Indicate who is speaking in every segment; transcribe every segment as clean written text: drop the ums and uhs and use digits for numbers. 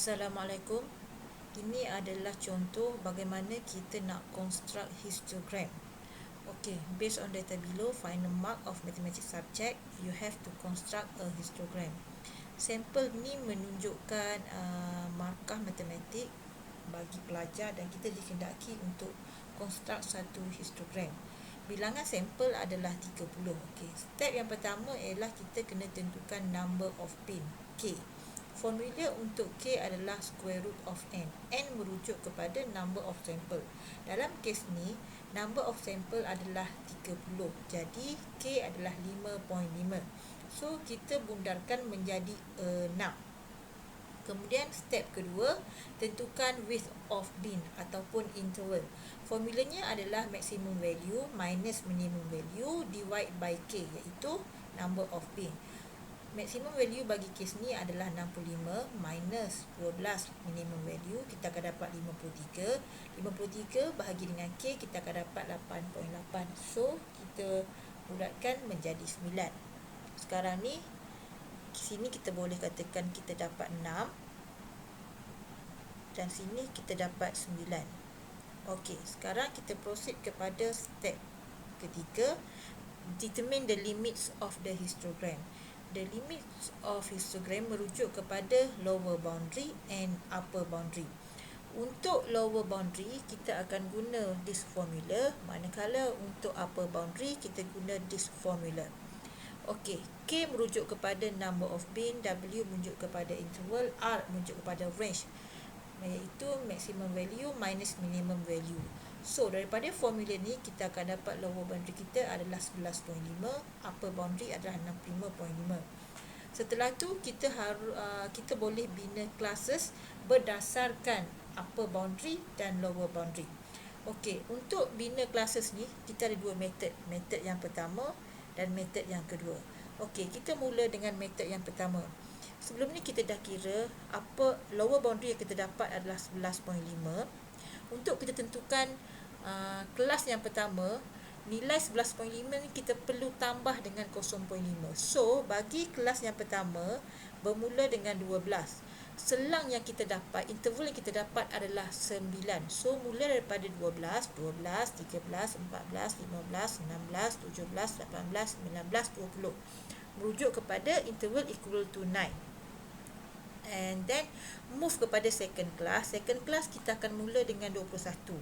Speaker 1: Assalamualaikum. Ini adalah contoh bagaimana kita nak construct histogram. Okay, based on data below, find the mark of mathematics subject. You have to construct a histogram. Sampel ni menunjukkan markah matematik bagi pelajar dan kita dikehendaki untuk construct satu histogram. Bilangan sampel adalah 30. Okay, step yang pertama ialah kita kena tentukan number of pin, K. Formula untuk K adalah square root of N. N merujuk kepada number of sample. Dalam kes ni, number of sample adalah 30. Jadi, K adalah 5.5. So, kita bundarkan menjadi 6. Kemudian, step kedua, tentukan width of bin ataupun interval. Formulanya adalah maximum value minus minimum value divide by K, iaitu number of bin. Maximum value bagi kes ni adalah 65 minus 12 minimum value, kita akan dapat 53. 53 bahagi dengan K, kita akan dapat 8.8. So, kita bulatkan menjadi 9. Sekarang ni, sini kita boleh katakan kita dapat 6. Dan sini kita dapat 9. Okey, sekarang kita proceed kepada step ketiga. Determine the limits of the histogram. The limits of histogram merujuk kepada lower boundary and upper boundary. Untuk lower boundary, kita akan guna this formula. Manakala untuk upper boundary, kita guna this formula. Okey, K merujuk kepada number of bin, W merujuk kepada interval, R merujuk kepada range, iaitu maximum value minus minimum value. So, daripada formula ni, kita akan dapat lower boundary kita adalah 11.5, upper boundary adalah 65.5. Setelah tu, kita boleh bina classes berdasarkan upper boundary dan lower boundary. Okey, untuk bina classes ni, kita ada dua method. Method yang pertama dan method yang kedua. Okey, kita mula dengan method yang pertama. Sebelum ni kita dah kira lower boundary yang kita dapat adalah 11.5. Untuk kita tentukan kelas yang pertama, nilai 11.5 ni kita perlu tambah dengan 0.5. So, bagi kelas yang pertama bermula dengan 12. Selang yang kita dapat, interval yang kita dapat adalah 9. So, mula daripada 12, 13, 14, 15, 16, 17, 18, 19, 20. Merujuk kepada interval equal to 9. And then move kepada second class. Second class kita akan mula dengan 21.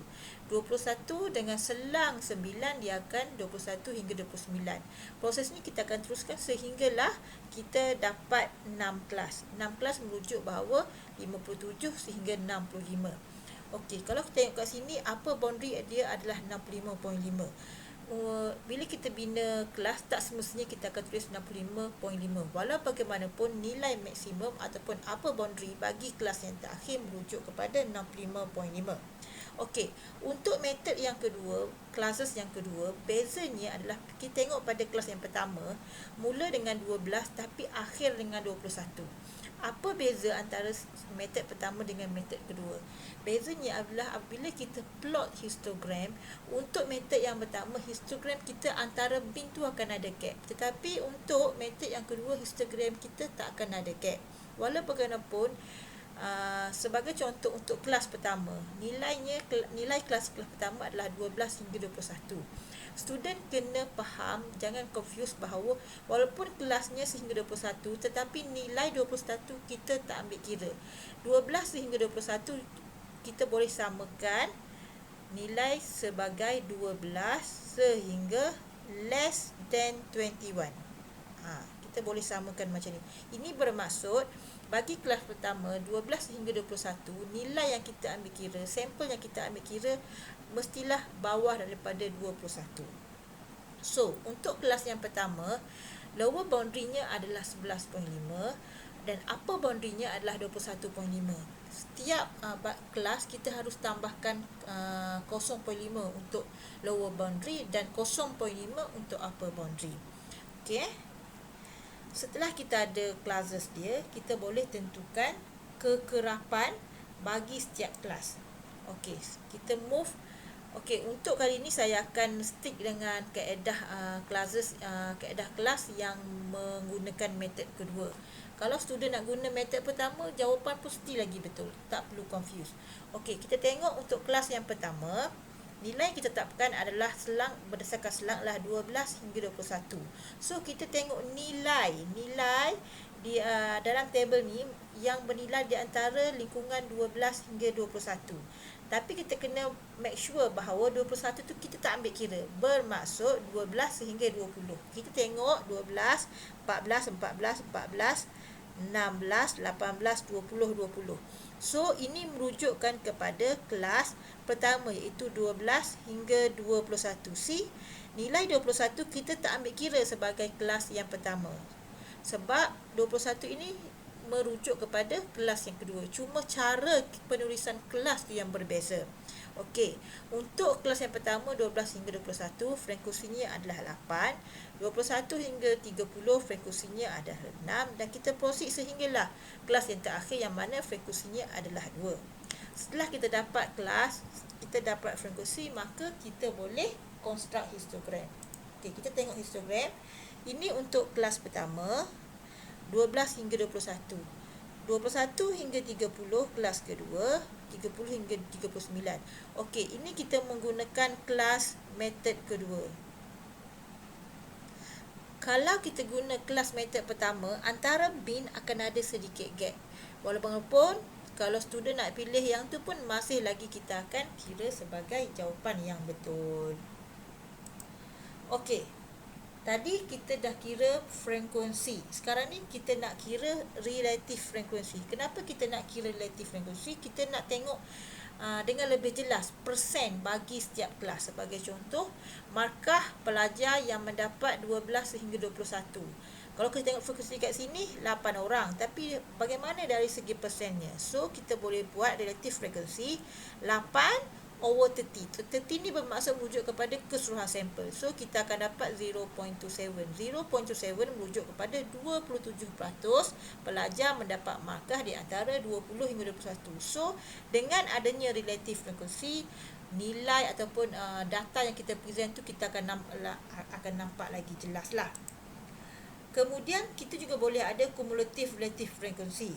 Speaker 1: 21 dengan selang 9 dia akan 21 hingga 29. Proses ni kita akan teruskan sehinggalah kita dapat 6 kelas. 6 kelas merujuk bahawa 57 sehingga 65. Okey, kalau kita tengok kat sini upper boundary dia adalah 65.5. Bila kita bina kelas, tak semestinya kita akan tulis 65.5. Walau bagaimanapun, nilai maksimum ataupun upper boundary bagi kelas yang terakhir merujuk kepada 65.5. Okey, untuk metod yang kedua, classes yang kedua, bezanya adalah kita tengok pada kelas yang pertama, mula dengan 12 tapi akhir dengan 21. Apa beza antara metod pertama dengan metod kedua? Bezanya adalah apabila kita plot histogram, untuk metod yang pertama, histogram kita antara bin tu akan ada gap. Tetapi untuk metod yang kedua, histogram kita tak akan ada gap. Walau bagaimanapun, sebagai contoh untuk kelas pertama, nilai kelas pertama adalah 12 hingga 21. Student kena faham, jangan confuse bahawa walaupun kelasnya sehingga 21 tetapi nilai 21 kita tak ambil kira. 12 sehingga 21 kita boleh samakan nilai sebagai 12 sehingga less than 21. Kita boleh samakan macam ni. Ini bermaksud bagi kelas pertama 12 hingga 21, nilai yang kita ambil kira, sampel yang kita ambil kira mestilah bawah daripada 21. So, untuk kelas yang pertama, lower boundary-nya adalah 11.5 dan upper boundary-nya adalah 21.5. Setiap kelas kita harus tambahkan 0.5 untuk lower boundary dan 0.5 untuk upper boundary. Okey. Setelah kita ada classes dia, kita boleh tentukan kekerapan bagi setiap kelas. Okey, kita move. Okey, untuk kali ini saya akan stick dengan kaedah kaedah kelas yang menggunakan metod kedua. Kalau student nak guna metod pertama, jawapan pasti lagi betul. Tak perlu confuse. Okey, kita tengok untuk kelas yang pertama, nilai yang kita tetapkan adalah selang, berdasarkan selang adalah 12 hingga 21. So kita tengok nilai di dalam tabel ni yang bernilai di antara lingkungan 12 hingga 21. Tapi kita kena make sure bahawa 21 tu kita tak ambil kira. Bermaksud 12 sehingga 20. Kita tengok 12, 14, 14, 14, 16, 18, 20, 20. So ini merujukkan kepada kelas pertama, iaitu 12 hingga 21. See, nilai 21 kita tak ambil kira sebagai kelas yang pertama. Sebab 21 ini merujuk kepada kelas yang kedua. Cuma cara penulisan kelas tu yang berbeza. Okey, untuk kelas yang pertama 12 hingga 21, frekuensinya adalah 8. 21 hingga 30, frekuensinya adalah 6. Dan kita proceed sehinggalah kelas yang terakhir yang mana frekuensinya adalah 2. Setelah kita dapat kelas, kita dapat frekuensi, maka kita boleh construct histogram. Okey, kita tengok histogram. Ini untuk kelas pertama, 12 hingga 21. 21 hingga 30 kelas kedua, 30 hingga 39. Okey, ini kita menggunakan kelas metod kedua. Kalau kita guna kelas metod pertama, antara bin akan ada sedikit gap. Walaupun kalau student nak pilih yang tu pun masih lagi kita akan kira sebagai jawapan yang betul. Okey. Tadi kita dah kira frekuensi. Sekarang ni kita nak kira relative frekuensi. Kenapa kita nak kira relative frekuensi? Kita nak tengok dengan lebih jelas persen bagi setiap kelas. Sebagai contoh, markah pelajar yang mendapat 12 sehingga 21. Kalau kita tengok frekuensi kat sini 8 orang, tapi bagaimana dari segi persennya? So kita boleh buat relative frekuensi 8 over 30. 30 ni bermaksud merujuk kepada keseluruhan sampel. So kita akan dapat 0.27. 0.27 merujuk kepada 27% pelajar mendapat markah di antara 20 hingga 21. So dengan adanya relative frekuensi, nilai ataupun data yang kita present tu kita akan nampak lagi jelas lah. Kemudian kita juga boleh ada cumulative relative frequency.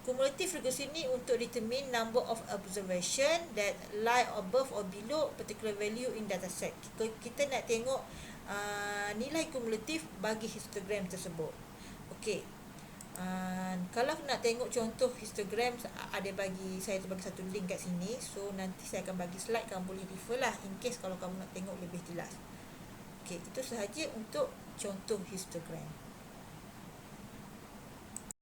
Speaker 1: Cumulative frequency ni untuk determine number of observation that lie above or below particular value in dataset. Kita nak tengok nilai kumulatif bagi histogram tersebut. Okey. Kalau nak tengok contoh histogram, saya bagi satu link kat sini. So nanti saya akan bagi slide, kamu boleh refer lah in case kalau kamu nak tengok lebih jelas. Okey, itu sahaja untuk contoh histogram.